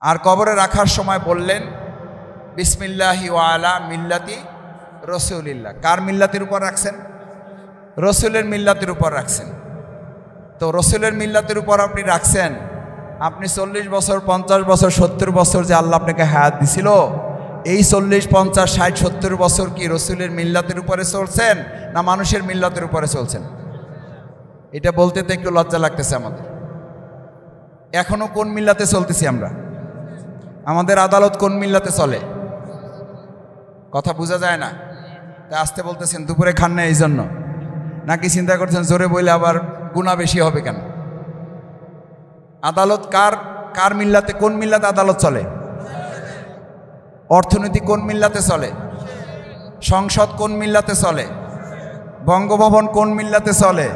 আর কবরে রাখার সময় বললেন বিসমিল্লাহি ওয়া আলা মিল্লাতি রসুলিল্লাহ। কার মিল্লাতের উপর রাখছেন? রসুলের মিল্লাতের উপর রাখছেন। তো রসুলের মিল্লাতের উপর আপনি রাখছেন, আপনি 40 বছর 50 বছর 70 বছর যে আল্লাহ আপনাকে হায়াত দিছিল, এই 40 50 60 70 বছর কি রসুলের মিল্লাতের উপরে চলছেন না মানুষের মিল্লাতের উপরে চলছেন? এটা বলতে তো একটু লজ্জা লাগতেছে আমাদের। এখনো কোন মিল্লাতে চলতেছি আমরা? আমাদের আদালত কোন মিল্লাতে চলে? কথা বোঝা যায় না। তাই আসতে বলতেছেন দুপুরে খান না এই জন্য, নাকি চিন্তা করছেন জোরে বলে আবার গুনাহ বেশি হবে কেন? আদালত কার কার মিল্লাতে, কোন মিল্লাতে আদালত চলে? অর্থনীতি কোন মিল্লাতে চলে? সংসদ কোন মিল্লাতে চলে? বঙ্গভবন কোন মিল্লাতে চলে?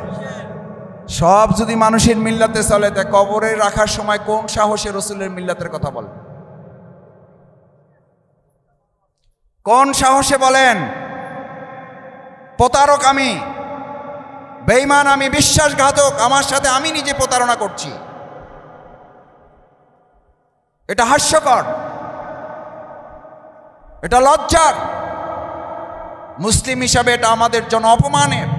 সব যদি মানুষের মিল্লাতে চলে, তা কবরে রাখার সময় কোন সাহসে রসুলের মিল্লাতের কথা বলেন? কোন সাহসে বলেন? প্রতারক আমি, বেঈমান আমি, বিশ্বাসঘাতক, আমার সাথে আমি নিজে প্রতারণা করছি। এটা হাস্যকর, এটা লজ্জার। মুসলিম হিসাবে এটা আমাদের জন্য অপমানের।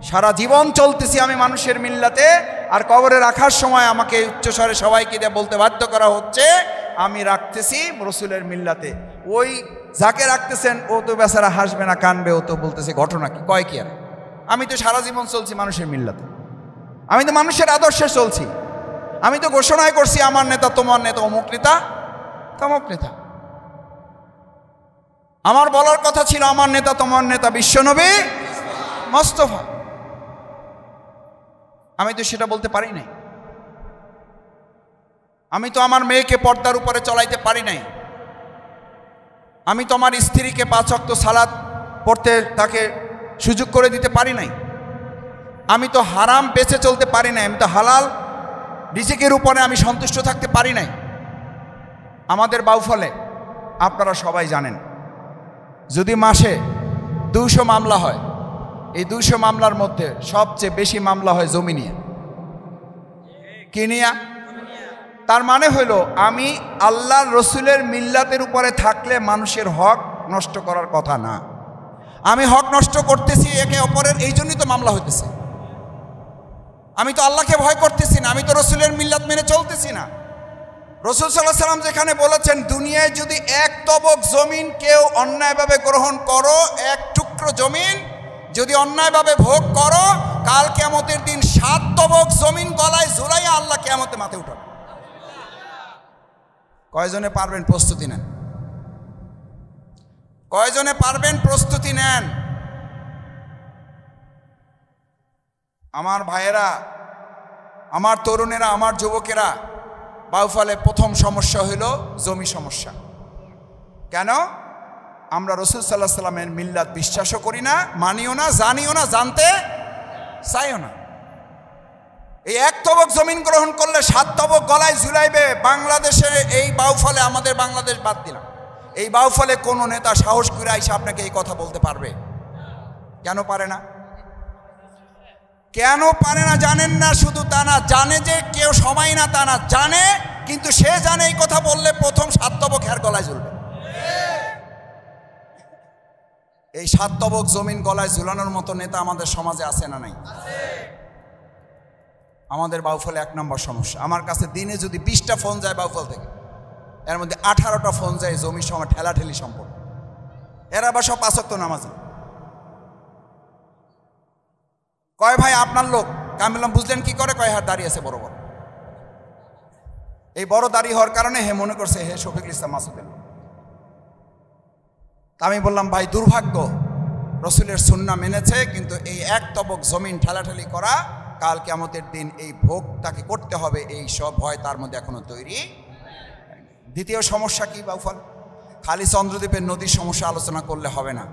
সারা জীবন চলতেছি আমি মানুষের মিল্লাতে, আর কবরে রাখার সময় আমাকে উচ্চস্বরে সবাইকে দিয়ে বলতে বাধ্য করা হচ্ছে আমি রাখতেছি রসুলের মিল্লাতে। ওই যাকে রাখতেছেন ও তো বেচারা হাসবে না কানবে, ও তো বলতেছে ঘটনা কি, কয় কি আর। আমি তো সারা জীবন চলছি মানুষের মিল্লাতে, আমি তো মানুষের আদর্শে চলছি। আমি তো ঘোষণাই করছি আমার নেতা তোমার নেতা, অমুক নেতা তমুক নেতা। আমার বলার কথা ছিল আমার নেতা তোমার নেতা বিশ্বনবী মোস্তফা। আমি তো সেটা বলতে পারি নাই। আমি তো আমার মেয়েকে পর্দার উপরে চলাইতে পারি নাই। আমি তো আমার স্ত্রীকে 5 ওয়াক্ত সালাত পড়তে তাকে সুযোগ করে দিতে পারি নাই। আমি তো হারাম বেঁচে চলতে পারি নাই। আমি তো হালাল রিজিকের উপরে আমি সন্তুষ্ট থাকতে পারি নাই। আমাদের বাউফলে আপনারা সবাই জানেন, যদি মাসে 200 মামলা হয়, এই 200 মামলার মধ্যে সবচেয়ে বেশি মামলা হয় জমি নিয়ে। কি নিয়ে? তার মানে হলো আমি আল্লাহর রসুলের মিল্লাতের উপরে থাকলে মানুষের হক নষ্ট করার কথা না। আমি হক নষ্ট করতেছি একে অপরের, এই জন্যই তো মামলা হইতেছে। আমি তো আল্লাহকে ভয় করতেছি না, আমি তো রসুলের মিল্লাত মেনে চলতেছি না। রসুল সাল্লাল্লাহু আলাইহি ওয়াসাল্লাম যেখানে বলেছেন দুনিয়ায় যদি 1 তবক জমিন কেউ অন্যায়ভাবে গ্রহণ করো, 1 টুকরো জমিন যদি অন্যায়ভাবে ভোগ করো, কাল কিয়ামতের দিন 7 তবক জমিন গলায় ঝুলাইয়া আল্লাহ কিয়ামতে মাথায় উঠাবে। কয়জনে পারবেন? প্রস্তুতি নেন। কয়জনে পারবেন? প্রস্তুতি নেন। আমার ভাইয়েরা, আমার তরুণেরা, আমার যুবকেরা, বাউফলে প্রথম সমস্যা হইল জমি সমস্যা। কেন? আমরা রাসূল সাল্লাল্লাহু আলাইহি ওয়াসাল্লামের মিল্লাত বিশ্বাসও করি না, মানিও না, জানিও না, জানতে চাইও না। এই 1 তবক জমিন গ্রহণ করলে 7 তবক গলায় ঝুলাইবে। বাংলাদেশে এই বাউফলে, আমাদের বাংলাদেশ বাদ দিলাম, এই বাউফলে কোনো নেতা সাহস করে এসে আপনাকে এই কথা বলতে পারবে? কেন পারে না? কেন পারে না জানেন না? শুধু তা না, জানে যে কেউ সময় না তা না, জানে, কিন্তু সে জানে এই কথা বললে প্রথম 7 তবক হের গলায় ঝুলবে। এই 7 তবক জমিন গলায় ঝুলানোর মতো নেতা আমাদের সমাজে আছে না নাই? আমাদের বাউফলে 1 নম্বর সমস্যা। আমার কাছে দিনে যদি 20টা ফোন যায় বাউফল থেকে, এর মধ্যে 18টা ফোন যায় জমির সময় ঠেলাঠেলি সম্পর্ক। এরা আবার সব 5 ওয়াক্ত নামাজি। কয় ভাই আপনার লোক? আমি বললাম বুঝলেন কি করে? কয় হাত দাঁড়িয়ে আছে বড় বড়। এই বড় দাড়ি হওয়ার কারণে হে মনে করছে হে শফিকুল ইসলাম মাসুদের লোক। আমি বললাম ভাই দুর্ভাগ্য, রসুলের সুন্নাহ মেনেছে, কিন্তু এই 1 তবক জমিন ঠেলাঠেলি করা, কাল কিয়ামতের দিন এই ভোগ তাকে করতে হবে, এই সব ভয় তার মধ্যে এখনো তৈরি। দ্বিতীয় সমস্যা কি বাউফল? খালি চন্দ্রদ্বীপের নদীর সমস্যা আলোচনা করলে হবে না।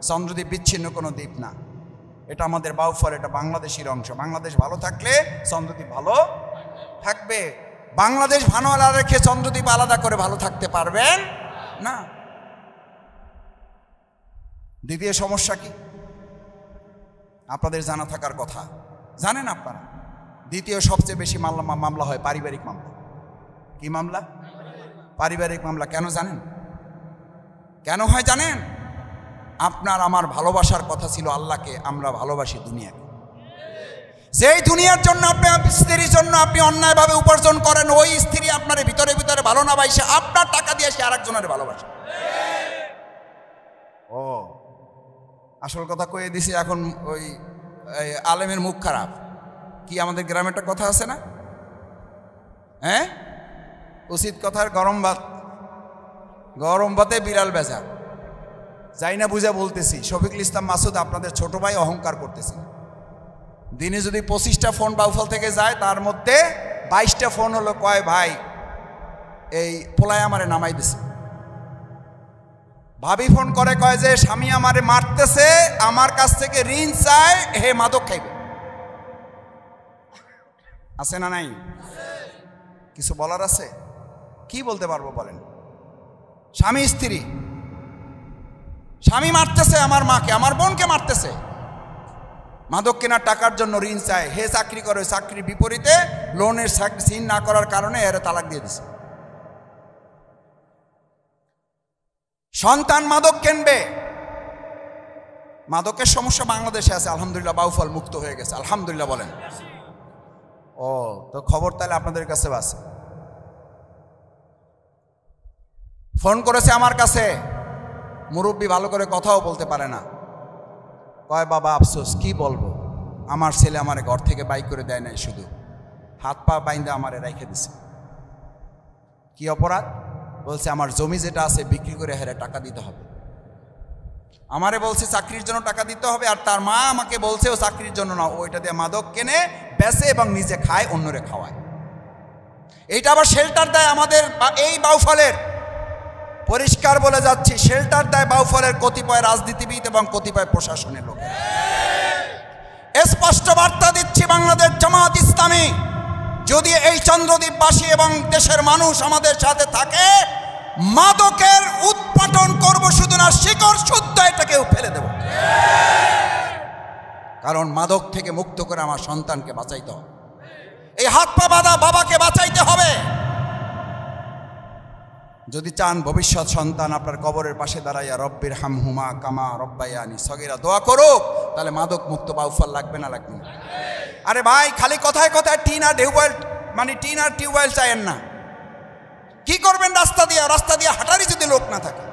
চন্দ্রদ্বীপ বিচ্ছিন্ন কোনো দ্বীপ না, এটা আমাদের বাউফল, এটা বাংলাদেশের অংশ। বাংলাদেশ ভালো থাকলে চন্দ্রদ্বীপ ভালো থাকবে। বাংলাদেশ ভালো রেখে চন্দ্রদ্বীপ আলাদা করে ভালো থাকতে পারবেন না। দ্বিতীয় সমস্যা কি আপনাদের জানা থাকার কথা, জানেন আপনারা? দ্বিতীয় সবচেয়ে বেশি মামলা হয় পারিবারিক মামলা। কি মামলা? পারিবারিক মামলা। কেন জানেন? কেন হয় জানেন? আপনার আমার ভালোবাসার কথা ছিল আল্লাহকে, আমরা ভালোবাসি দুনিয়াকে। যেই দুনিয়ার জন্য আপনি স্ত্রীর জন্য আপনি অন্যায়ভাবে উপার্জন করেন, ওই স্ত্রী আপনার ভিতরে ভিতরে ভালো না বাইসে আপনার টাকা দিয়ে সে আরেকজনের ভালোবাসে। ও আসল কথা কয়ে দিছি। এখন ওই আলেমের মুখ খারাপ। কি আমাদের গ্রামে একটা কথা আছে না, হ্যাঁ, উচিত কথার গরম ভাত, গরম ভাতে বিড়াল বেজা। যাই না বুঝে বলতেছি, শফিকুল ইসলাম মাসুদ আপনাদের ছোট ভাই অহংকার করতেছি। দিনে যদি 25টা ফোন বাউফল থেকে যায়, তার মধ্যে 22টা ফোন হলো কয় ভাই এই পোলায় আমারে নামাই দিছে। ভাবি ফোন করে কয় যে স্বামী আমারে মারতেছে, আমার কাছ থেকে ঋণ চায়, হে মাদক খাইবে। আছে না নাই? কিছু বলার আছে? কি বলতে পারবো বলেন? স্বামী স্ত্রী, স্বামী মারতেছে আমার মাকে, আমার বোনকে মারতেছে, মাদক কেনার টাকার জন্য ঋণ চায়, হে চাকরি করে, চাকরির বিপরীতে লোনের সিন না করার কারণে এর তালাক দিয়ে দিছে। সন্তান মাদক কিনবে। মাদকের সমস্যা বাংলাদেশে আছে, আলহামদুলিল্লাহ বাউফল মুক্ত হয়ে গেছে, আলহামদুলিল্লাহ বলেন। ও তো খবর তাহলে আপনাদের কাছে আছে। ফোন করেছে আমার কাছে, মুরব্বী ভালো করে কথাও বলতে পারে না, কয় বাবা আফসোস, কি বলবো, আমার ছেলে আমারে ঘর থেকে বাইক করে দেয় নাই, শুধু হাত পা বাইন্দা আমারে রেখে দিছে। কি অপরাধ? বলছে আমার জমি যেটা আছে বিক্রি করে হেরে টাকা দিতে হবে। আমারে বলছে চাকরির জন্য টাকা দিতে হবে, আর তার মা আমাকে বলছে ও চাকরির জন্য না, ওইটা দিয়ে মাদক কেনে বেচে এবং নিজে খায়, অন্যরে খাওয়ায়। এইটা আবার শেল্টার দেয় আমাদের এই বাউফলের, পরিষ্কার বলে যাচ্ছি, শেল্টার দেয় বাউফলের কতিপয় রাজনীতিবিদ এবং কতিপয় প্রশাসনের লোক। স্পষ্ট বার্তা দিচ্ছি, বাংলাদেশ জামাত ইসলামী যদি এই চন্দ্রদ্বীপবাসী এবং দেশের মানুষ আমাদের সাথে থাকে, মাদকের উৎপাটন করব, শুধু না শিকড় শুদ্ধ এটাকেও ফেলে দেব। কারণ মাদক থেকে মুক্ত করে আমার সন্তানকে বাঁচাইতে হবে, এই হাত পা বাঁধা বাবাকে বাঁচাইতে হবে। যদি চান ভবিষ্যৎ সন্তান আপনার কবরের পাশে দাঁড়াইয়া রব্বির হামহুমা কামা রব্বায়ানি সগীরা দোয়া করুক, তাহলে মাদক মুক্ত বাউফল লাগবে না? লাগবে না? আরে ভাই খালি কথায় কথায় টিন আর টিউবওয়েল, মানে টিন আর টিউবওয়েল চাইেন না। কি করবেন রাস্তা দিয়ে হাঁটারই যদি লোক না থাকে?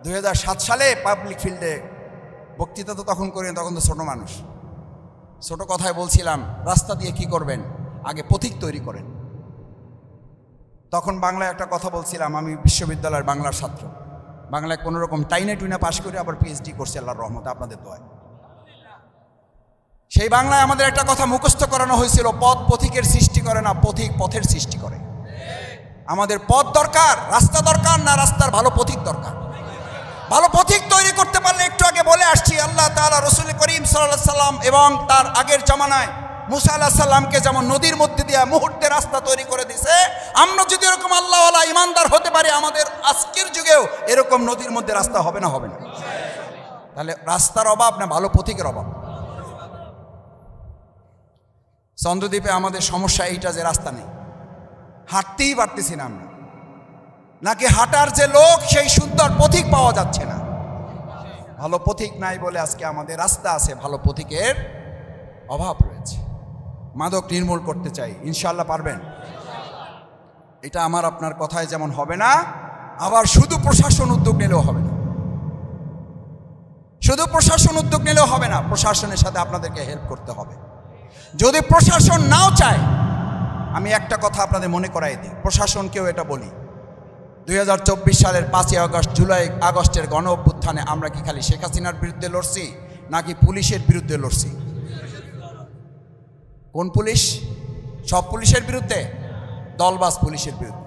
2007 সালে পাবলিক ফিল্ডে বক্তৃতা তো তখন করি, তখন তো ছোট মানুষ, ছোট কথায় বলছিলাম রাস্তা দিয়ে কি করবেন, আগে পথিক তৈরি করেন। তখন বাংলায় একটা কথা বলছিলাম, আমি বিশ্ববিদ্যালয়ের বাংলার ছাত্র, বাংলায় কোনো রকম টাইনে টুইনে পাশ করে আবার পিএইচডি করছি আল্লাহর রহমতে, আপনাদের দোয়ায়। সেই বাংলায় আমাদের একটা কথা মুখস্থ করানো হয়েছিল, পথ পথিকের সৃষ্টি করে না, পথিক পথের সৃষ্টি করে। আমাদের পথ দরকার, রাস্তা দরকার না, রাস্তার ভালো পথিক দরকার। ভালো পথিক তৈরি করতে পারলে, একটু আগে বলে আসছি, আল্লাহ তাআলা রাসূল করিম সাল্লাল্লাহু আলাইহি সাল্লাম এবং তার আগের জামানায় মুসা আলাইহিস সালামকে যেমন নদীর মধ্যে দিয়ে মুহূর্তে রাস্তা তৈরি করে দিয়েছে, আমরা যদি এরকম আল্লাহওয়ালা ইমানদার হতে পারি, আমাদের আজকের যুগেও এরকম নদীর মধ্যে রাস্তা হবে না? হবে না? তাহলে রাস্তার অভাব না ভালো পথিকের অভাব? চন্দ্রদ্বীপে আমাদের সমস্যা এইটা যে রাস্তা নেই, হাঁটতেই পারতেছি না আমরা, নাকি হাঁটার যে লোক সেই সুন্দর পথিক পাওয়া যাচ্ছে না। ভালো পথিক নাই বলে আজকে আমাদের রাস্তা আছে, ভালো পথিকের অভাব রয়েছে। মাদক নির্মূল করতে চাই, ইনশাআল্লাহ পারবেন? এটা আমার আপনার কথায় যেমন হবে না, আবার শুধু প্রশাসন উদ্যোগ নিলেও হবে না, শুধু প্রশাসন উদ্যোগ নিলেও হবে না, প্রশাসনের সাথে আপনাদেরকে হেল্প করতে হবে। যদি প্রশাসন নাও চায়, আমি একটা কথা আপনাদের মনে করাই দিই, প্রশাসনকেও এটা বলি, 2024 সালের 5ই আগস্ট, জুলাই আগস্টের গণ অভ্যুত্থানে আমরা কি খালি শেখ হাসিনার বিরুদ্ধে লড়ছি, নাকি পুলিশের বিরুদ্ধে লড়ছি? কোন পুলিশ? সব পুলিশের বিরুদ্ধে? দলবাজ পুলিশের বিরুদ্ধে,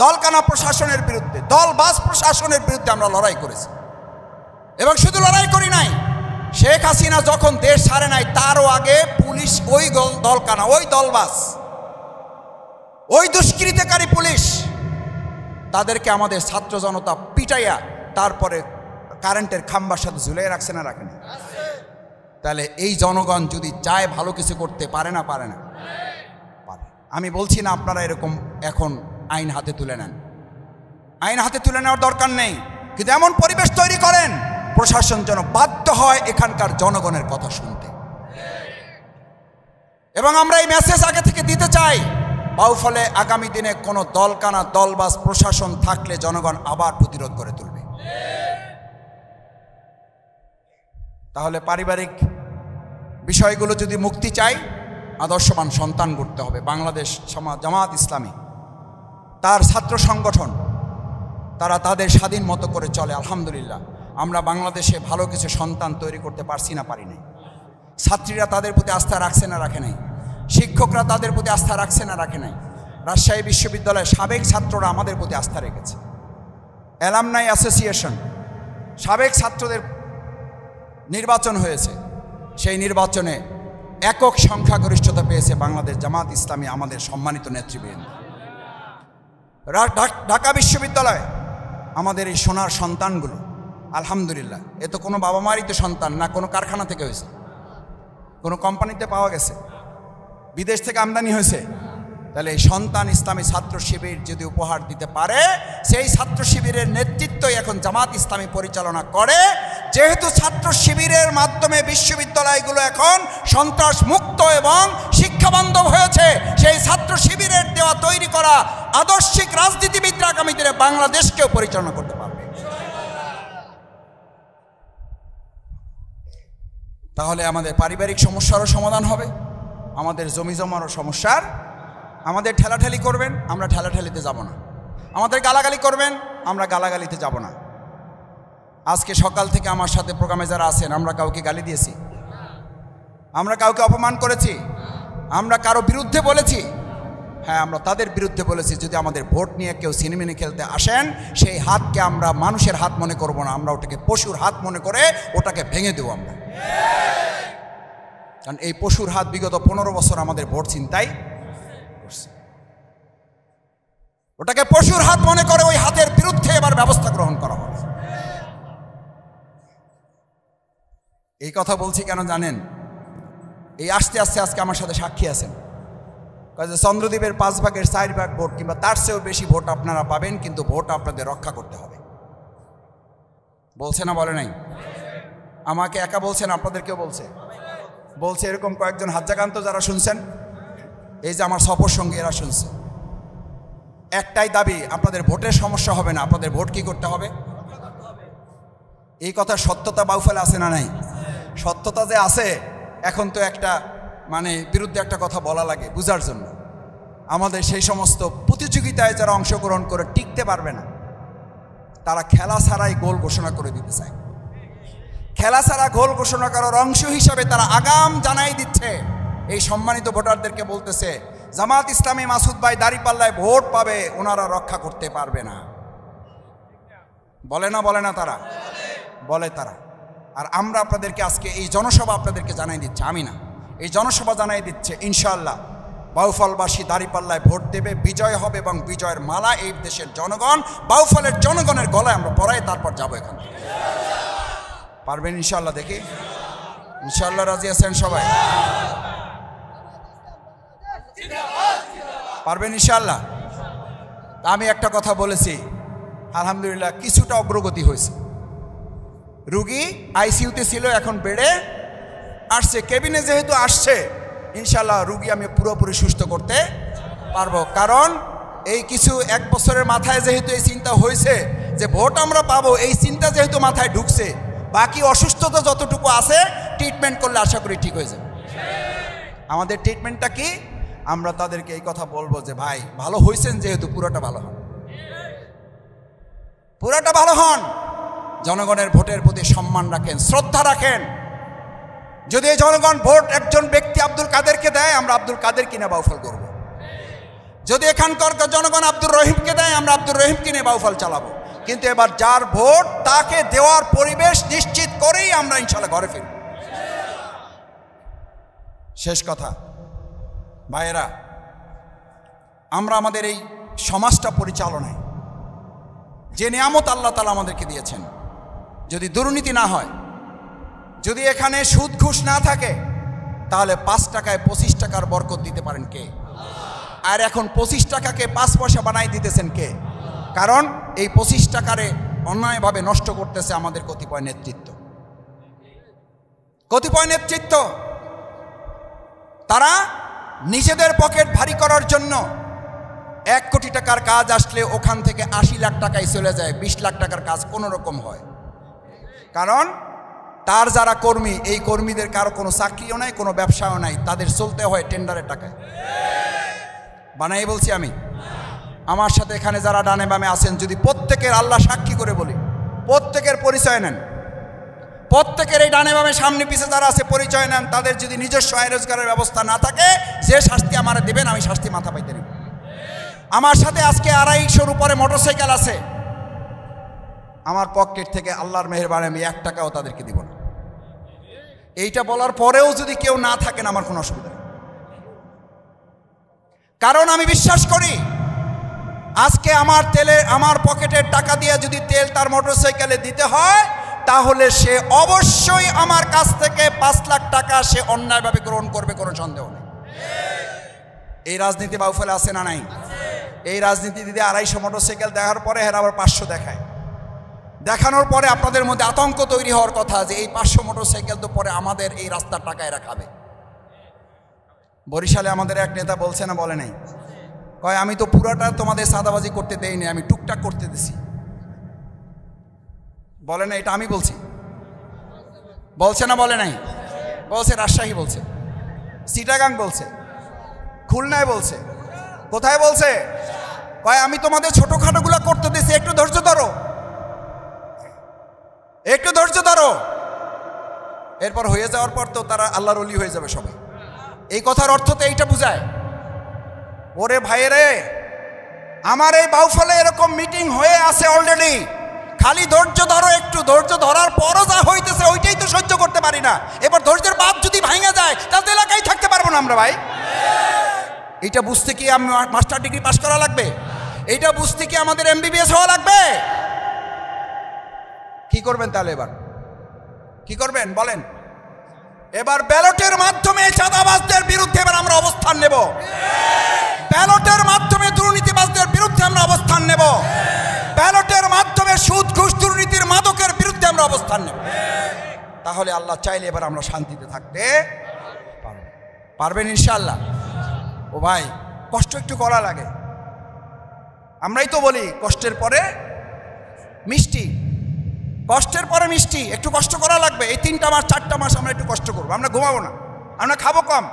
দলকানা প্রশাসনের বিরুদ্ধে, দলবাজ প্রশাসনের বিরুদ্ধে আমরা লড়াই করেছি। এবং শুধু লড়াই করি নাই, শেখ হাসিনা যখন দেশ ছাড়ে নাই তারও আগে পুলিশ, ওই দলকানা, ওই দলবাজ, ওই দুষ্কৃতিকারী পুলিশ, তাদেরকে আমাদের ছাত্র জনতা পিটাইয়া তারপরে কারেন্টের খাম্বার সাথে ঝুলিয়ে রাখছে না? রাখেনি? তাহলে এই জনগণ যদি চায় ভালো কিছু করতে পারে না? পারে না? পারে। আমি বলছি না আপনারা এরকম এখন আইন হাতে তুলে নেন, আইন হাতে তুলে নেওয়ার দরকার নেই, কিন্তু এমন পরিবেশ তৈরি করেন প্রশাসন যেন বাধ্য হয় এখানকার জনগণের কথা শুনতে। এবং আমরা এই মেসেজ আগে থেকে দিতে চাই, বাউফলে আগামী দিনে কোনো দলকানা দলবাজ প্রশাসন থাকলে জনগণ আবার প্রতিরোধ করে তুলবে। তাহলে পারিবারিক বিষয়গুলো যদি মুক্তি চাই, আদর্শবান সন্তান গড়তে হবে। বাংলাদেশ জামাত ইসলামী তার ছাত্র সংগঠন তারা তাদের স্বাধীন মতো করে চলে। আলহামদুলিল্লাহ আমরা বাংলাদেশে ভালো কিছু সন্তান তৈরি করতে পারছি না, পারি নাই। ছাত্রীরা তাদের প্রতি আস্থা রাখছে না, রাখে নাই। শিক্ষকরা তাদের প্রতি আস্থা রাখছে না, রাখে নাই। রাজশাহী বিশ্ববিদ্যালয়ের সাবেক ছাত্ররা আমাদের প্রতি আস্থা রেখেছে। অ্যালামনাই অ্যাসোসিয়েশন, সাবেক ছাত্রদের নির্বাচন হয়েছে, সেই নির্বাচনে একক সংখ্যাগরিষ্ঠতা পেয়েছে বাংলাদেশ জামাত ইসলামী, আমাদের সম্মানিত নেতৃবৃন্দ। ঢাকা বিশ্ববিদ্যালয় আমাদের এই সোনার সন্তানগুলো, আলহামদুলিল্লাহ, এ তো কোনো বাবা মারই তো সন্তান না, কোনো কারখানা থেকে হয়েছে, কোনো কোম্পানিতে পাওয়া গেছে, বিদেশ থেকে আমদানি হয়েছে। তাহলে এই সন্তান ইসলামী ছাত্র শিবির যদি উপহার দিতে পারে, সেই ছাত্র শিবিরের নেতৃত্বই এখন জামাত ইসলামী পরিচালনা করে। যেহেতু ছাত্র শিবিরের মাধ্যমে বিশ্ববিদ্যালয়গুলো এখন সন্ত্রাস মুক্ত এবং শিক্ষাবান্ধব হয়েছে, সেই ছাত্র শিবিরের দেওয়া তৈরি করা আদর্শিক রাজনীতিবিদরা আগামী দিনে বাংলাদেশকেও পরিচালনা করতে পারবে। তাহলে আমাদের পারিবারিক সমস্যারও সমাধান হবে, আমাদের জমি জমারও সমস্যার। আমাদের ঠেলাঠেলি করবেন, আমরা ঠেলাঠেলিতে যাব না। আমাদের গালাগালি করবেন, আমরা গালাগালিতে যাব না। আজকে সকাল থেকে আমার সাথে প্রোগ্রামে যারা আছেন, আমরা কাউকে গালি দিয়েছি? আমরা কাউকে অপমান করেছি? আমরা কারো বিরুদ্ধে বলেছি? হ্যাঁ, আমরা তাদের বিরুদ্ধে বলেছি। যদি আমাদের ভোট নিয়ে কেউ সিনেমিনি খেলতে আসেন, সেই হাতকে আমরা মানুষের হাত মনে করব না, আমরা ওটাকে পশুর হাত মনে করে ওটাকে ভেঙে দেব আমরা। কারণ এই পশুর হাত বিগত 15 বছর আমাদের ভোট ছিনতাই করছে। ওটাকে পশুর হাত মনে করে ওই হাতের বিরুদ্ধে এবার ব্যবস্থা গ্রহণ করা হবে। এই কথা বলছি কেন জানেন? এই আস্তে আস্তে আজকে আমার সাথে সাক্ষী আছেন, চন্দ্রদ্বীপের 5 ভাগের 4 ভাগ ভোট কিংবা তার চেয়েও বেশি ভোট আপনারা পাবেন, কিন্তু ভোট আপনাদের রক্ষা করতে হবে। বলছে না, বলে নাই? আমাকে একা বলছেন, আপনাদেরকেও বলছে। বলছে এরকম কয়েকজন হাজ্জাকান্ত যারা শুনছেন, এই যে আমার সফর সঙ্গী, এরা শুনছে। একটাই দাবি, আপনাদের ভোটের সমস্যা হবে না, আপনাদের ভোট কি করতে হবে? এই কথা সত্যতা বাউফলে আছে না নাই? সত্যতা যে আছে, এখন তো একটা বিরুদ্ধে একটা কথা বলা লাগে বুঝার জন্য। আমাদের সেই সমস্ত প্রতিযোগিতায় যারা অংশগ্রহণ করে টিকতে পারবে না, তারা খেলা ছাড়াই গোল ঘোষণা করে দিতে চায়। খেলা ছাড়া গোল ঘোষণা করার অংশ হিসাবে তারা আগাম জানাই দিচ্ছে, এই সম্মানিত ভোটারদেরকে বলতেছে, জামাত ইসলামী মাসুদ ভাই দাঁড়িপাল্লায় ভোট পাবে, ওনারা রক্ষা করতে পারবে না। বলে না, বলে না? তারা বলে তারা। আর আমরা আপনাদেরকে আজকে এই জনসভা আপনাদেরকে জানাই দিচ্ছে, আমি না, এই জনসভা জানাই দিচ্ছে, ইনশাআল্লাহ বাউফলবাসী দাঁড়িপাল্লায় ভোট দেবে, বিজয় হবে এবং বিজয়ের মালা এই দেশের জনগণ, বাউফলের জনগণের গলায় আমরা পরাই তারপর যাবো এখান থেকে। পারবেন ইনশাআল্লাহ? দেখি ইনশাআল্লাহ রাজি আছেন সবাই? পারবেন ইনশাআল্লাহ? আমি একটা কথা বলেছি, আলহামদুলিল্লাহ কিছুটা অগ্রগতি হয়েছে। রুগী আইসিইউতে ছিল, এখন বেড়ে আসছে, কেবিনে যেহেতু আসছে, ইনশাআল্লাহ রুগী আমি পুরোপুরি সুস্থ করতে পারবো। কারণ এই কিছু 1 বছরের মাথায় যেহেতু এই চিন্তা হয়েছে যে ভোট আমরা পাবো, এই চিন্তা যেহেতু মাথায় ঢুকছে, বাকি অসুস্থতা যতটুকু আছে ট্রিটমেন্ট করলে আশা করি ঠিক হয়ে যাবে। আমাদের ট্রিটমেন্টটা কি? আমরা তাদেরকে এই কথা বলবো যে ভাই ভালো হয়েছেন, যেহেতু পুরোটা ভালো হন, পুরোটা ভালো হন, জনগণের ভোটের প্রতি সম্মান রাখেন, শ্রদ্ধা রাখেন। যদি এই জনগণ ভোট একজন ব্যক্তি আব্দুল কাদেরকে দেয়, আমরা আব্দুল কাদের কিনে বাউফল করব। যদি এখানকার জনগণ আব্দুর রহিমকে দেয়, আমরা আব্দুর রহিম কিনে বাউফল চালাবো। কিন্তু এবার যার ভোট তাকে দেওয়ার পরিবেশ নিশ্চিত করেই আমরা ইনশাআল্লাহ ঘরে ফিরব। শেষ কথা ভাইয়েরা, আমরা আমাদের এই সমাজটা পরিচালনায় যে নিয়ামত আল্লাহ তাআলা আমাদেরকে দিয়েছেন, যদি দুর্নীতি না হয়, যদি এখানে সুদ ঘুষ না থাকে, তাহলে 5 টাকায় 25 টাকার বরকত দিতে পারেন কে? আর এখন 25 টাকাকে 5 পয়সা বানাই দিতেছেন কে? কারণ এই 25 টাকারে অন্যায়ভাবে নষ্ট করতেছে আমাদের কতিপয় নেতৃত্ব। তারা নিজেদের পকেট ভারী করার জন্য 1 কোটি টাকার কাজ আসলে ওখান থেকে 80 লাখ টাকায় চলে যায়, 20 লাখ টাকার কাজ কোনো রকম হয়। কারণ তার যারা কর্মী, এই কর্মীদের কারো কোনো চাকরিও নাই, কোনো ব্যবসাও নাই, তাদের চলতে হয় টেন্ডারের টাকায়। বানাই বলছি আমি। আমার সাথে এখানে যারা ডানে বামে আছেন, যদি প্রত্যেকের, আল্লাহ সাক্ষী করে বলি, প্রত্যেকের পরিচয় নেন, প্রত্যেকের এই ডানে বামে সামনে পিছে যারা আছে পরিচয় নেন, তাদের যদি নিজস্ব আয় রোজগারের ব্যবস্থা না থাকে, যে শাস্তি আমার দেবেন আমি শাস্তি মাথা পাইতে নেব। আমার সাথে আজকে 250-র উপরে মোটরসাইকেল আছে, আমার পকেট থেকে আল্লাহর মেহেরবানি আমি 1 টাকাও তাদেরকে দিব না। এইটা বলার পরেও যদি কেউ না থাকেন, আমার কোনো অসুবিধা নেই। কারণ আমি বিশ্বাস করি, আজকে আমার পকেটের টাকা দিয়ে যদি তেল তার মোটরসাইকেলে দিতে হয়, তাহলে সে অবশ্যই আমার কাছ থেকে 5 লাখ টাকা সে অন্যায়ভাবে গ্রহণ করবে, কোনো সন্দেহ নেই। এই রাজনীতি বাউফলে আছে না নাই? এই রাজনীতি দিদি 250 মোটরসাইকেল দেখার পরে হেরা আবার 500 দেখায়। দেখানোর পরে আপনাদের মধ্যে আতঙ্ক তৈরি হওয়ার কথা যে এই 500 মোটরসাইকেল তো পরে আমাদের এই রাস্তার টাকা এরা খাবে। বরিশালে আমাদের এক নেতা বলছে না, বলে নাই, কয় আমি তো পুরাটা তোমাদের সাদাবাজি করতে দেইনি, আমি টুকটাক করতে দিছি। বলে না, এটা আমি বলছি। বলছে না, বলে নাই? বলছে রাজশাহী, বলছে চিটাগাং, বলছে খুলনায়, বলছে কোথায় বলছে? কয় আমি তোমাদের ছোটখাটোগুলো করতে দিছি, একটু ধৈর্য ধরো, একটু ধৈর্য ধরো। এরপর হয়ে যাওয়ার পর তো তারা আল্লাহর ওলি হয়ে যাবে সবাই। এই কথার অর্থ তো এইটা বুঝায়। ওরে ভাইরে, আমার এই বাউফলে এরকম মিটিং হয়ে আছে অলরেডি, খালি ধৈর্য ধরো, একটু ধৈর্য ধরার পরও যা হইতেছে ওইটাই তো সহ্য করতে পারি না। এবার ধৈর্যের বাপ যদি ভাঙা যায়, তাহলে এলাকায় থাকতে পারবো না আমরা ভাই। এইটা বুঝতে কি আমি মাস্টার ডিগ্রি পাস করা লাগবে? এইটা বুঝতে কি আমাদের MBBS হওয়া লাগবে? কি করবেন তাহলে? এবার কি করবেন বলেন? এবার ব্যালটের মাধ্যমে চাঁদাবাজদের বিরুদ্ধে এবার আমরা অবস্থান নেব। ব্যালটের মাধ্যমে দুর্নীতিবাজদের বিরুদ্ধে আমরা অবস্থান নেব। ব্যালটের মাধ্যমে সুদ ঘুষ দুর্নীতির মাদকের বিরুদ্ধে আমরা অবস্থান নেব। তাহলে আল্লাহ চাইলে এবার আমরা শান্তিতে থাকতে পারবেন ইনশাআল্লাহ। ও ভাই, কষ্ট একটু করা লাগে। আমরাই তো বলি কষ্টের পরে মিষ্টি, কষ্টের পরে মিষ্টি। একটু কষ্ট করা লাগবে। এই 3টা মাস 4টা মাস আমরা একটু কষ্ট করবো। আমরা ঘুমাবো না, আমরা খাবো কম।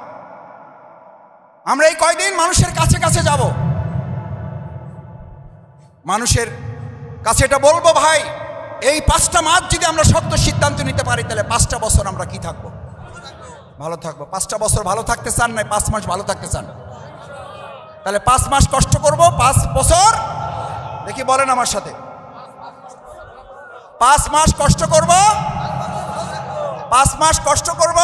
আমরা এই কয়দিন মানুষের কাছে কাছে যাব, মানুষের কাছে এটা বলবো, ভাই এই 5টা মাস যদি আমরা শক্ত সিদ্ধান্ত নিতে পারি, তাহলে 5টা বছর আমরা কি থাকবো? ভালো থাকবো। 5টা বছর ভালো থাকতে চান, না 5 মাস ভালো থাকতে চান? তাহলে 5 মাস কষ্ট করব, 5 বছর দেখি বলেন আমার সাথে। 5 মাস কষ্ট করব, 5 মাস কষ্ট করব,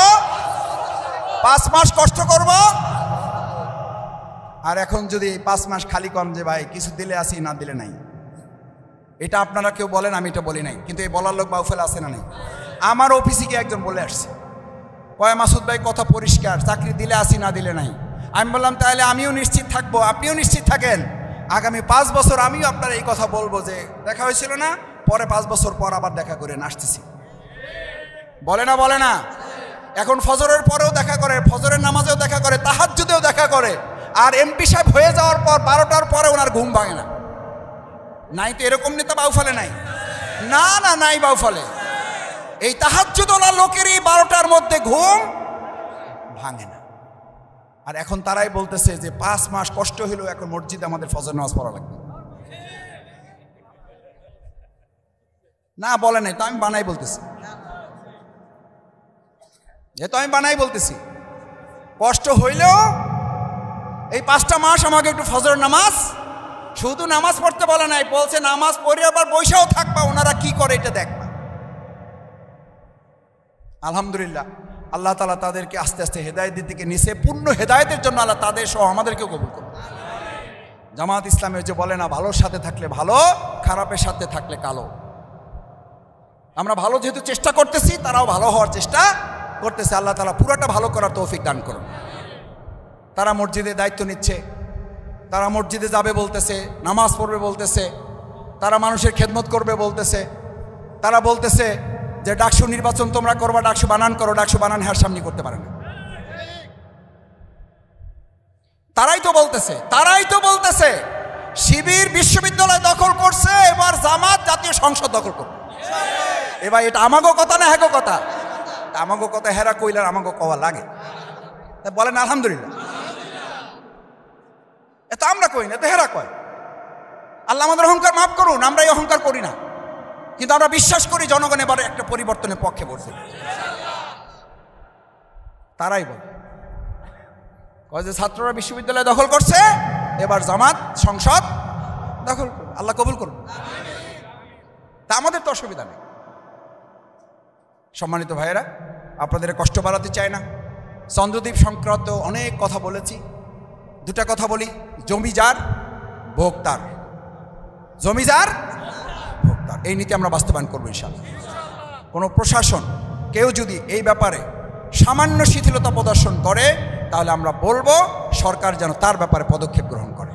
5 মাস কষ্ট করব। আর এখন যদি 5 মাস খালি কম, যে ভাই কিছু দিলে আসি, না দিলে নাই, এটা আপনারা কেউ বলেন, আমি এটা বলি নাই, কিন্তু এই বলার লোক বাউফেল আছে না নাই? আমার অফিসে গিয়ে একজন বলে আসছে, কয় মাসুদ ভাই কথা পরিষ্কার, চাকরি দিলে আসি, না দিলে নাই। আমি বললাম তাহলে আমিও নিশ্চিত থাকবো, আপনিও নিশ্চিত থাকেন, আগামী 5 বছর আমিও আপনার এই কথা বলবো যে দেখা হয়েছিল না, পরে 5 বছর পর আবার দেখা করে আসতেছি। বলে না, বলে না? এখন ফজরের পরেও দেখা করে, ফজরের নামাজেও দেখা করে, তাহাজ্জুদেও দেখা করে। আর এমপি সাহেব হয়ে যাওয়ার পর 12টার পরে ওনার ঘুম ভাঙে না। নাই তো এরকম নেতা বাউফলে? নাই, না না, নাই বাউফলে। এই তাহাজ্জুদওয়ালা লোকেরই 12টার মধ্যে ঘুম ভাঙে না। আর এখন তারাই বলতেছে যে 5 মাস কষ্ট হইলেও এখন মসজিদে আমাদের ফজর নামাজ পড়া লাগবে। না বলে নাই তো, আমি বানাই বলতেছি, যেহেতু আমি বানাই বলতেছি, কষ্ট হইলেও এই 5টা মাস আমাকে একটু ফজর নামাজ, শুধু নামাজ পড়তে বলে নাই, বলছে নামাজ পড়ে আবার বৈশাও থাকবা, ওনারা কি করে এটা দেখবা। আলহামদুলিল্লাহ, আল্লাহ তাআলা তাদেরকে আস্তে আস্তে হেদায়েতের দিকে নিছে। পূর্ণ হেদায়েতের জন্য আল্লাহ তাদের সহ আমাদেরকেও কবুল করুন। জামাত ইসলামের যে বলে না, ভালোর সাথে থাকলে ভালো, খারাপের সাথে থাকলে কালো। আমরা ভালো যেহেতু চেষ্টা করতেছি, তারাও ভালো হওয়ার চেষ্টা করতেছে। আল্লাহ তাআলা পুরোটা ভালো করার তৌফিক দান করুন। তারা মসজিদে দায়িত্ব নিচ্ছে, তারা মসজিদে যাবে বলতেছে, নামাজ পড়বে বলতেছে, তারা মানুষের খেদমত করবে বলতেছে, তারা বলতেছে যে ডাকসু নির্বাচন তোমরা করবা, ডাকসু বানান করো, ডাকসু বানান হ্যার সামনে করতে পারে না। তারাই তো বলতেছে শিবির বিশ্ববিদ্যালয় দখল করছে, এবার জামাত জাতীয় সংসদ দখল করবে। এবার এটা আমাগো কথা না হ্যাগো কথা? আমাগো কথা হেরা কইলার আমাগো কওয়া লাগে, বলেন আলহামদুলিল্লাহ। এটা আমরা কই না, এটা হেরা কয়। আল্লাহ আমাদের অহংকার মাফ করুন, আমরা এই অহংকার করি না, কিন্তু আমরা বিশ্বাস করি জনগণ এবারে একটা পরিবর্তনের পক্ষে বলছে। তারাই বলে যে ছাত্ররা বিশ্ববিদ্যালয় দখল করছে, এবার জামাত সংসদ দখল করবে, আল্লাহ কবুল করুন। তা আমাদের তো অসুবিধা নেই। সম্মানিত ভাইয়েরা, আপনাদের কষ্ট বাড়াতে চাই না। চন্দ্রদ্বীপ সংক্রান্ত অনেক কথা বলেছি, দুটা কথা বলি, জমি যার ভোগ তার, জমি যার ভোগ তার, এই নীতি আমরা বাস্তবায়ন করবো ইনশাআল্লাহ। কোনো প্রশাসন কেউ যদি এই ব্যাপারে সামান্য শিথিলতা প্রদর্শন করে, তাহলে আমরা বলবো সরকার যেন তার ব্যাপারে পদক্ষেপ গ্রহণ করে।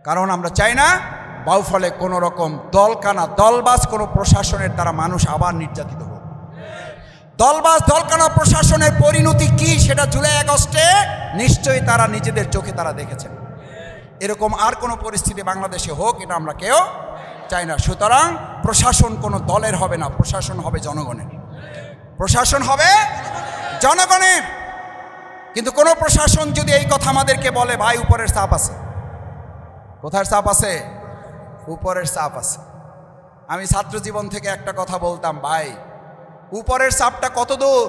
কারণ আমরা চাই না বাউফলে কোনো রকম দলকানা দলবাজ কোনো প্রশাসনের দ্বারা মানুষ আবার নির্যাতিত হোক। দলবাজ দলকানা প্রশাসনের পরিণতি কি সেটা জুলাই আগস্টে নিশ্চয়ই তারা নিজেদের চোখে তারা দেখেছেন। এরকম আর কোনো পরিস্থিতি বাংলাদেশে হোক, এটা আমরা কেউ চাই না। সুতরাং প্রশাসন কোনো দলের হবে না, প্রশাসন হবে জনগণের, প্রশাসন হবে জনগণের। কিন্তু কোনো প্রশাসন যদি এই কথা আমাদেরকে বলে, ভাই উপরের চাপ আছে, কোথায় চাপ আছে? উপরের চাপ আছে। আমি ছাত্র জীবন থেকে একটা কথা বলতাম, ভাই উপরের চাপটা কত দূর?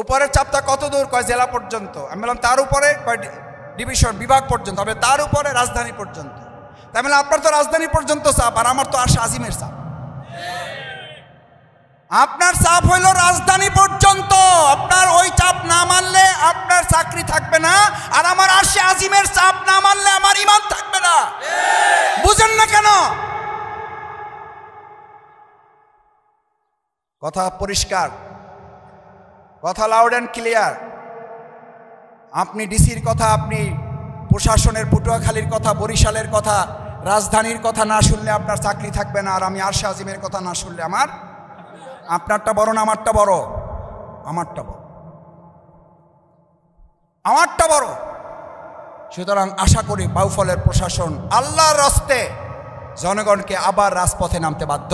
উপরের চাপটা কত দূর? কয় জেলা পর্যন্ত। আমি বললাম তার উপরে? কয় ডিভিশন বিভাগ পর্যন্ত। হবে তার উপরে রাজধানী পর্যন্ত। তাই বললাম আপনার তো রাজধানী পর্যন্ত চাপ, আর আমার তো আরশে আজিমের চাপ। আপনার চাপ হইল রাজধানী পর্যন্ত, আপনার ওই চাপ না মানলে আপনার চাকরি থাকবে না, আর আমার আরশে আজিমের চাপ না মানলে আমার ঈমান থাকবে না। বুঝেন না কেন? কথা পরিষ্কার, কথা লাউড অ্যান্ড ক্লিয়ার। আপনি ডিসির কথা, আপনি প্রশাসনের পটুয়াখালীর কথা, বরিশালের কথা, রাজধানীর কথা না শুনলে আপনার চাকরি থাকবে না, আর আমি আরশে আজিমের কথা না শুনলে আমার, আপনারটা বড় না আমারটা বড়? আমারটা বড়, আমারটা বড়। সুতরাং আশা করি বাউফলের প্রশাসন আল্লাহর রাস্তে জনগণকে আবার রাজপথে নামতে বাধ্য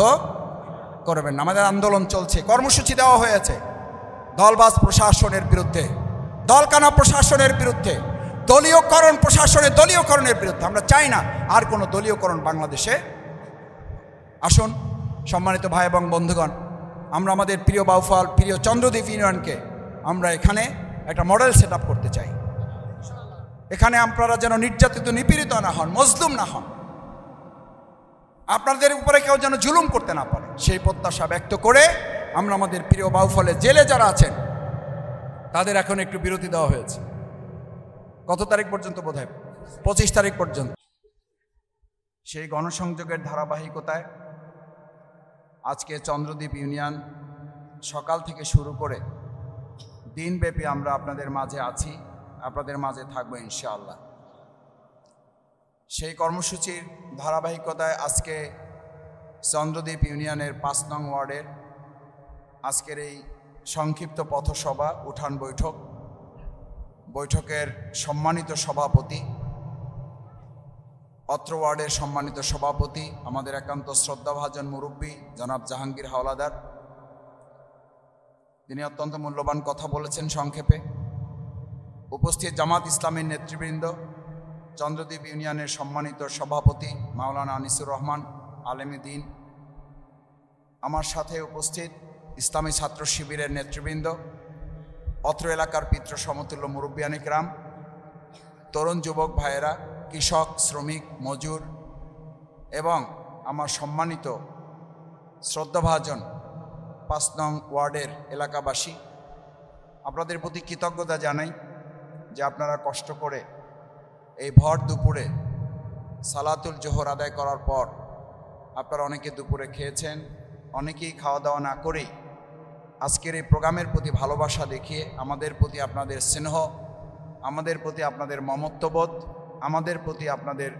করবেন না। আমাদের আন্দোলন চলছে, কর্মসূচি দেওয়া হয়েছে দলবাজ প্রশাসনের বিরুদ্ধে, দলকানা প্রশাসনের বিরুদ্ধে, দলীয়করণ প্রশাসনের দলীয়করণের বিরুদ্ধে। আমরা চাই না আর কোনো দলীয়করণ বাংলাদেশে আসুন। সম্মানিত ভাই এবং বন্ধুগণ, আমরা আমাদের প্রিয় বাউফল, প্রিয় চন্দ্রদ্বীপ ইউনিয়নকে আমরা এখানে একটা মডেল সেট আপ করতে চাই। এখানে আপনারা যেন নির্যাতিত নিপীড়িত না হন, মজলুম না হন, আপনাদের উপরে কেউ যেন জুলুম করতে না পারে, সেই প্রত্যাশা ব্যক্ত করে আমরা আমাদের প্রিয় বাউফলে জেলে যারা আছেন তাদের এখন একটু বিরতি দেওয়া হয়েছে। কত তারিখ পর্যন্ত? বোধহয় 25 তারিখ পর্যন্ত। সেই গণসংযোগের ধারাবাহিকতায় আজকে চন্দ্রদ্বীপ ইউনিয়ন সকাল থেকে শুরু করে দিনব্যাপী আমরা আপনাদের মাঝে আছি, আপনাদের মাঝে থাকবো ইনশাআল্লাহ। সেই কর্মসূচির ধারাবাহিকতায় আজকে চন্দ্রদ্বীপ ইউনিয়নের 5 নং ওয়ার্ডের আজকের এই সংক্ষিপ্ত পথসভা, উঠান বৈঠক, বৈঠকের সম্মানিত সভাপতি, অত্র ওয়ার্ডের সম্মানিত সভাপতি, আমাদের একান্ত শ্রদ্ধাভাজন মুরব্বী জনাব জাহাঙ্গীর হাওলাদার, তিনি অত্যন্ত মূল্যবান কথা বলেছেন সংক্ষেপে। উপস্থিত জামাত ইসলামের নেতৃবৃন্দ, চন্দ্রদ্বীপ ইউনিয়নের সম্মানিত সভাপতি মাওলানা আনিসুর রহমান আলেমী দ্বীন, আমার সাথে উপস্থিত ইসলামী ছাত্র শিবিরের নেতৃবৃন্দ, অত্র এলাকার পিতৃ সমতুল্য মুরব্বিয়ান ইকরাম, তরুণ যুবক ভাইয়েরা, কৃষক, শ্রমিক, মজুর এবং আমার সম্মানিত শ্রদ্ধাভাজন 5 নং ওয়ার্ডের এলাকাবাসী, আপনাদের প্রতি কৃতজ্ঞতা জানাই যে আপনারা কষ্ট করে এই ভর দুপুরে সালাতুল জোহর আদায় করার পর আপনারা অনেকে দুপুরে খেয়েছেন, অনেকেই খাওয়া দাওয়া না করেই আজকের এই প্রোগ্রামের প্রতি ভালোবাসা দেখিয়ে আমাদের প্রতি আপনাদের স্নেহ আমাদের প্রতি আপনাদের মমত্ববোধ, আমাদের প্রতি আপনাদের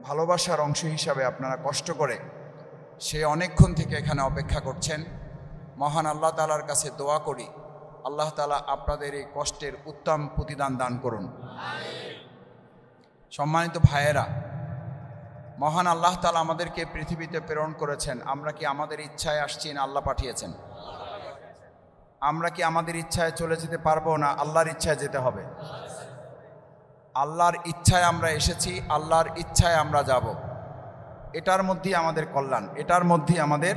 ভালোবাসার অংশ হিসাবে আপনারা কষ্ট করে সে অনেকক্ষণ থেকে এখানে অপেক্ষা করছেন। মহান আল্লাহ তাআলার কাছে দোয়া করি, আল্লাহ তাআলা আপনাদের এই কষ্টের উত্তম প্রতিদান দান করুন। সম্মানিত ভাইয়েরা, মহান আল্লাহ তাআলা আমাদেরকে পৃথিবীতে প্রেরণ করেছেন। আমরা কি আমাদের ইচ্ছায় আসছি না আল্লাহ পাঠিয়েছেন? আমরা কি আমাদের ইচ্ছায় চলে যেতে পারবো না আল্লাহর ইচ্ছায় যেতে হবে? আল্লাহর ইচ্ছায় আমরা এসেছি, আল্লাহর ইচ্ছায় আমরা যাব। এটার মধ্যেই আমাদের কল্যাণ, এটার মধ্যেই আমাদের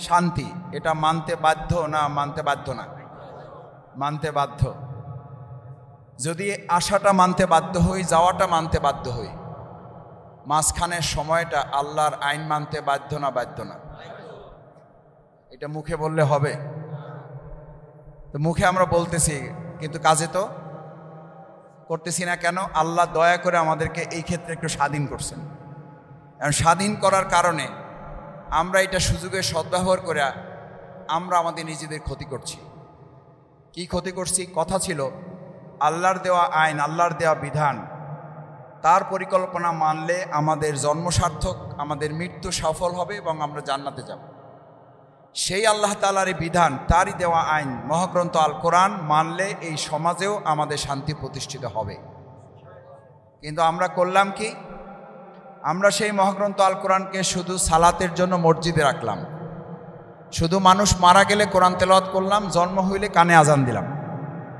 শান্তি। এটা মানতে বাধ্য না মানতে বাধ্য না? মানতে বাধ্য। যদি আশাটা মানতে বাধ্য হই, যাওয়াটা মানতে বাধ্য হই, মাঝখানের সময়টা আল্লাহর আইন মানতে বাধ্য না বাধ্য না? এটা মুখে বললে হবে? তো মুখে আমরা বলতেছি কিন্তু কাজে তো করতেছি না কেন? আল্লাহ দয়া করে আমাদেরকে এই ক্ষেত্রে একটু স্বাধীন করছেন। কারণ স্বাধীন করার কারণে আমরা এটা সুযোগের সদ্ব্যবহার করে আমরা আমাদের নিজেদের ক্ষতি করছি। কি ক্ষতি করছি? কথা ছিল আল্লাহর দেওয়া আইন, আল্লাহর দেওয়া বিধান, তার পরিকল্পনা মানলে আমাদের জন্ম সার্থক, আমাদের মৃত্যু সফল হবে এবং আমরা জান্নাতে যাব। সেই আল্লাহ তাআলারই বিধান, তারই দেওয়া আইন, মহাগ্রন্থ আল কোরআন মানলে এই সমাজেও আমাদের শান্তি প্রতিষ্ঠিত হবে। কিন্তু আমরা করলাম কি? আমরা সেই মহাগ্রন্থ আল কোরআনকে শুধু সালাতের জন্য মসজিদে রাখলাম, শুধু মানুষ মারা গেলে কোরআন তেলাওয়াত করলাম, জন্ম হইলে কানে আজান দিলাম।